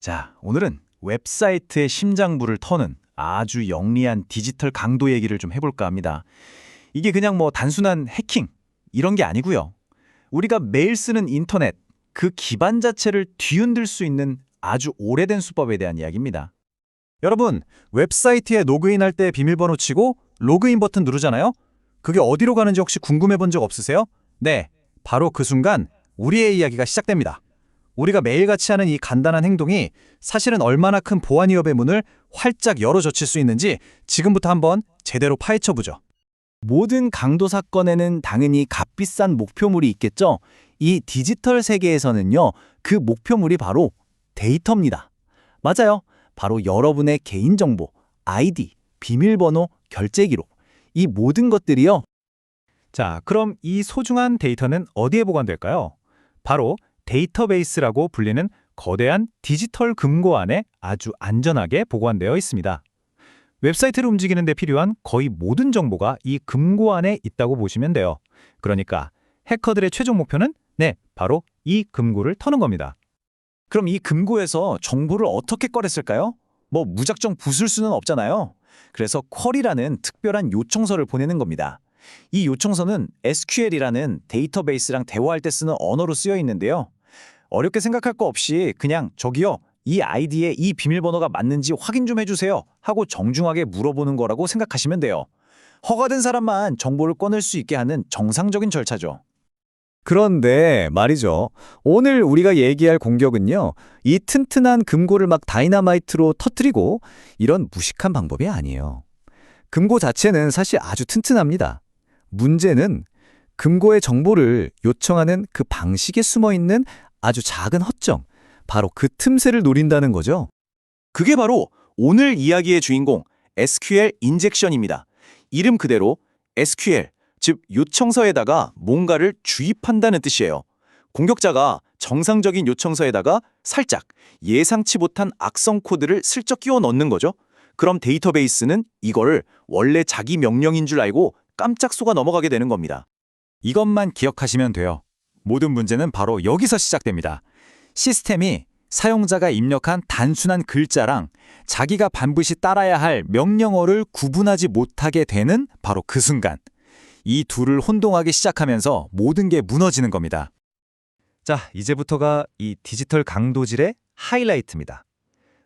자, 오늘은 웹사이트의 심장부를 터는 아주 영리한 디지털 강도 얘기를 좀 해볼까 합니다. 이게 그냥 뭐 단순한 해킹 이런 게 아니고요. 우리가 매일 쓰는 인터넷 그 기반 자체를 뒤흔들 수 있는 아주 오래된 수법에 대한 이야기입니다. 여러분, 웹사이트에 로그인할 때 비밀번호 치고 로그인 버튼 누르잖아요? 그게 어디로 가는지 혹시 궁금해 본 적 없으세요? 네, 바로 그 순간 우리의 이야기가 시작됩니다. 우리가 매일같이 하는 이 간단한 행동이 사실은 얼마나 큰 보안 위협의 문을 활짝 열어젖힐 수 있는지 지금부터 한번 제대로 파헤쳐보죠. 모든 강도 사건에는 당연히 값비싼 목표물이 있겠죠. 이 디지털 세계에서는요, 그 목표물이 바로 데이터입니다. 맞아요. 바로 여러분의 개인정보, 아이디, 비밀번호, 결제기록, 이 모든 것들이요. 자, 그럼 이 소중한 데이터는 어디에 보관될까요? 바로 데이터베이스라고 불리는 거대한 디지털 금고 안에 아주 안전하게 보관되어 있습니다. 웹사이트를 움직이는 데 필요한 거의 모든 정보가 이 금고 안에 있다고 보시면 돼요. 그러니까 해커들의 최종 목표는 바로 이 금고를 터는 겁니다. 그럼 이 금고에서 정보를 어떻게 꺼냈을까요? 뭐 무작정 부술 수는 없잖아요. 그래서 쿼리라는 특별한 요청서를 보내는 겁니다. 이 요청서는 SQL이라는 데이터베이스랑 대화할 때 쓰는 언어로 쓰여 있는데요. 어렵게 생각할 거 없이 그냥 저기요, 이 아이디에 이 비밀번호가 맞는지 확인 좀 해주세요 하고 정중하게 물어보는 거라고 생각하시면 돼요. 허가된 사람만 정보를 꺼낼 수 있게 하는 정상적인 절차죠. 그런데 말이죠. 오늘 우리가 얘기할 공격은요. 이 튼튼한 금고를 막 다이너마이트로 터뜨리고 이런 무식한 방법이 아니에요. 금고 자체는 사실 아주 튼튼합니다. 문제는 금고의 정보를 요청하는 그 방식에 숨어있는 아주 작은 허점, 바로 그 틈새를 노린다는 거죠. 그게 바로 오늘 이야기의 주인공 SQL 인젝션입니다. 이름 그대로 SQL, 즉 요청서에다가 뭔가를 주입한다는 뜻이에요. 공격자가 정상적인 요청서에다가 살짝 예상치 못한 악성 코드를 슬쩍 끼워 넣는 거죠. 그럼 데이터베이스는 이거를 원래 자기 명령인 줄 알고 깜짝 속아 넘어가게 되는 겁니다. 이것만 기억하시면 돼요. 모든 문제는 바로 여기서 시작됩니다. 시스템이 사용자가 입력한 단순한 글자랑 자기가 반드시 따라야 할 명령어를 구분하지 못하게 되는 바로 그 순간. 이 둘을 혼동하기 시작하면서 모든 게 무너지는 겁니다. 자, 이제부터가 이 디지털 강도질의 하이라이트입니다.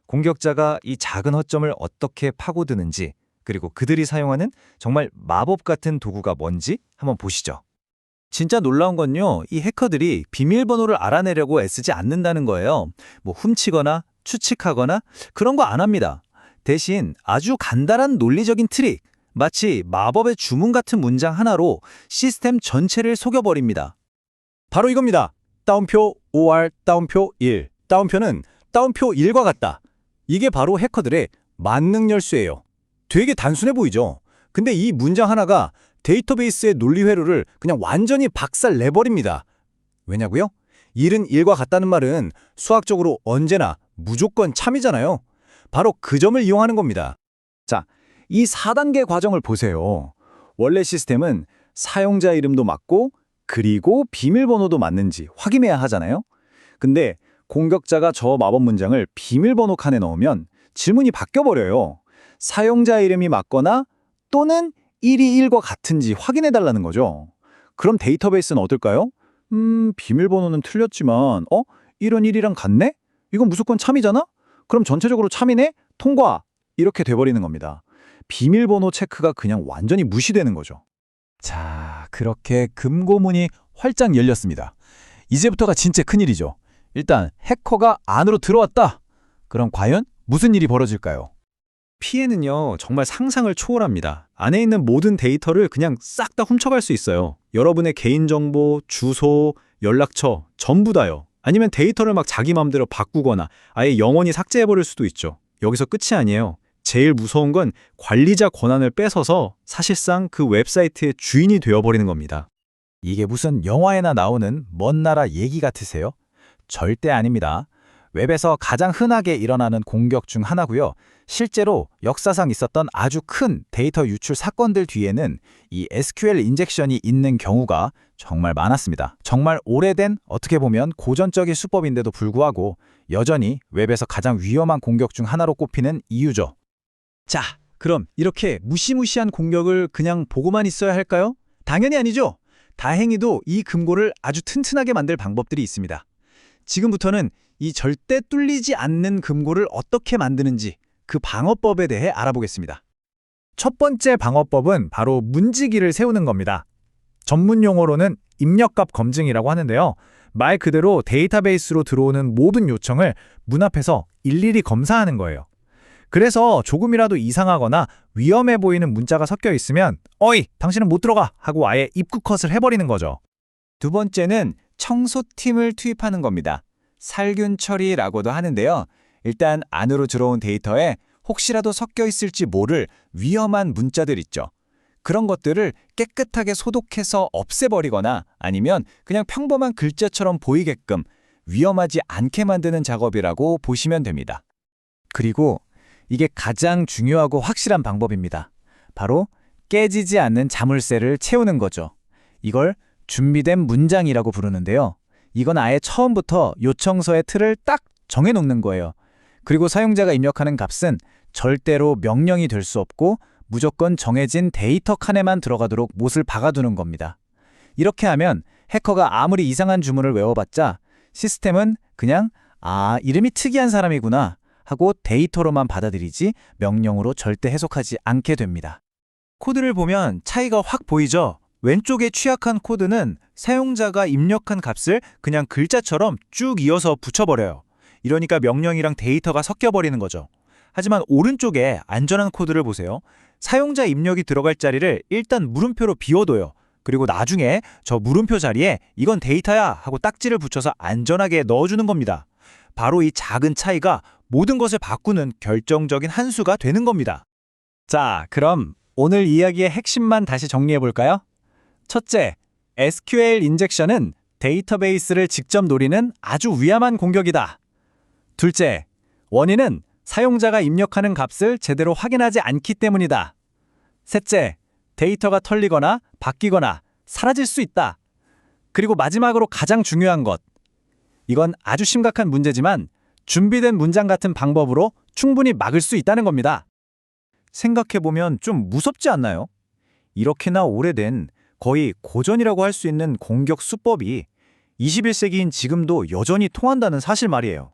공격자가 이 작은 허점을 어떻게 파고드는지, 그리고 그들이 사용하는 정말 마법 같은 도구가 뭔지 한번 보시죠. 진짜 놀라운 건요, 이 해커들이 비밀번호를 알아내려고 애쓰지 않는다는 거예요. 뭐 훔치거나 추측하거나 그런 거 안 합니다. 대신 아주 간단한 논리적인 트릭, 마치 마법의 주문 같은 문장 하나로 시스템 전체를 속여버립니다. 바로 이겁니다. 따옴표 OR 따옴표 1. 따옴표는 따옴표 1과 같다. 이게 바로 해커들의 만능 열쇠예요. 되게 단순해 보이죠? 근데 이 문장 하나가 데이터베이스의 논리 회로를 그냥 완전히 박살 내버립니다. 왜냐고요? 1은 1과 같다는 말은 수학적으로 언제나 무조건 참이잖아요. 바로 그 점을 이용하는 겁니다. 자, 이 4단계 과정을 보세요. 원래 시스템은 사용자 이름도 맞고 그리고 비밀번호도 맞는지 확인해야 하잖아요. 근데 공격자가 저 마법 문장을 비밀번호 칸에 넣으면 질문이 바뀌어버려요. 사용자 이름이 맞거나 또는 1이 1과 같은지 확인해달라는 거죠. 그럼 데이터베이스는 어떨까요? 비밀번호는 틀렸지만 1은 1이랑 같네? 이건 무조건 참이잖아? 그럼 전체적으로 참이네? 통과! 이렇게 돼버리는 겁니다. 비밀번호 체크가 그냥 완전히 무시되는 거죠. 자, 그렇게 금고문이 활짝 열렸습니다. 이제부터가 진짜 큰일이죠. 일단 해커가 안으로 들어왔다. 그럼 과연 무슨 일이 벌어질까요? 피해는요, 정말 상상을 초월합니다. 안에 있는 모든 데이터를 그냥 싹 다 훔쳐갈 수 있어요. 여러분의 개인정보, 주소, 연락처 전부 다요. 아니면 데이터를 막 자기 맘대로 바꾸거나 아예 영원히 삭제해버릴 수도 있죠. 여기서 끝이 아니에요. 제일 무서운 건 관리자 권한을 뺏어서 사실상 그 웹사이트의 주인이 되어버리는 겁니다. 이게 무슨 영화에나 나오는 먼 나라 얘기 같으세요? 절대 아닙니다. 웹에서 가장 흔하게 일어나는 공격 중 하나고요. 실제로 역사상 있었던 아주 큰 데이터 유출 사건들 뒤에는 이 SQL 인젝션이 있는 경우가 정말 많았습니다. 정말 오래된 어떻게 보면 고전적인 수법인데도 불구하고 여전히 웹에서 가장 위험한 공격 중 하나로 꼽히는 이유죠. 자, 그럼 이렇게 무시무시한 공격을 그냥 보고만 있어야 할까요? 당연히 아니죠. 다행히도 이 금고를 아주 튼튼하게 만들 방법들이 있습니다. 지금부터는 이 절대 뚫리지 않는 금고를 어떻게 만드는지 그 방어법에 대해 알아보겠습니다. 첫 번째 방어법은 바로 문지기를 세우는 겁니다. 전문 용어로는 입력값 검증이라고 하는데요. 말 그대로 데이터베이스로 들어오는 모든 요청을 문 앞에서 일일이 검사하는 거예요. 그래서 조금이라도 이상하거나 위험해 보이는 문자가 섞여 있으면 어이, 당신은 못 들어가! 하고 아예 입구 컷을 해버리는 거죠. 두 번째는 청소팀을 투입하는 겁니다. 살균 처리라고도 하는데요. 일단 안으로 들어온 데이터에 혹시라도 섞여 있을지 모를 위험한 문자들 있죠. 그런 것들을 깨끗하게 소독해서 없애버리거나 아니면 그냥 평범한 글자처럼 보이게끔 위험하지 않게 만드는 작업이라고 보시면 됩니다. 그리고 이게 가장 중요하고 확실한 방법입니다. 바로 깨지지 않는 자물쇠를 채우는 거죠. 이걸 준비된 문장이라고 부르는데요. 이건 아예 처음부터 요청서의 틀을 딱 정해놓는 거예요. 그리고 사용자가 입력하는 값은 절대로 명령이 될 수 없고 무조건 정해진 데이터 칸에만 들어가도록 못을 박아두는 겁니다. 이렇게 하면 해커가 아무리 이상한 주문을 외워봤자 시스템은 그냥 이름이 특이한 사람이구나 하고 데이터로만 받아들이지 명령으로 절대 해석하지 않게 됩니다. 코드를 보면 차이가 확 보이죠? 왼쪽에 취약한 코드는 사용자가 입력한 값을 그냥 글자처럼 쭉 이어서 붙여버려요. 이러니까 명령이랑 데이터가 섞여버리는 거죠. 하지만 오른쪽에 안전한 코드를 보세요. 사용자 입력이 들어갈 자리를 일단 물음표로 비워둬요. 그리고 나중에 저 물음표 자리에 이건 데이터야 하고 딱지를 붙여서 안전하게 넣어주는 겁니다. 바로 이 작은 차이가 모든 것을 바꾸는 결정적인 한 수가 되는 겁니다. 자, 그럼 오늘 이야기의 핵심만 다시 정리해볼까요? 첫째, SQL 인젝션은 데이터베이스를 직접 노리는 아주 위험한 공격이다. 둘째, 원인은 사용자가 입력하는 값을 제대로 확인하지 않기 때문이다. 셋째, 데이터가 털리거나 바뀌거나 사라질 수 있다. 그리고 마지막으로 가장 중요한 것. 이건 아주 심각한 문제지만 준비된 문장 같은 방법으로 충분히 막을 수 있다는 겁니다. 생각해보면 좀 무섭지 않나요? 이렇게나 오래된 거의 고전이라고 할 수 있는 공격 수법이 21세기인 지금도 여전히 통한다는 사실 말이에요.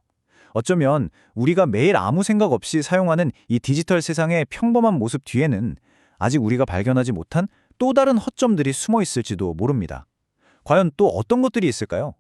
어쩌면 우리가 매일 아무 생각 없이 사용하는 이 디지털 세상의 평범한 모습 뒤에는 아직 우리가 발견하지 못한 또 다른 허점들이 숨어 있을지도 모릅니다. 과연 또 어떤 것들이 있을까요?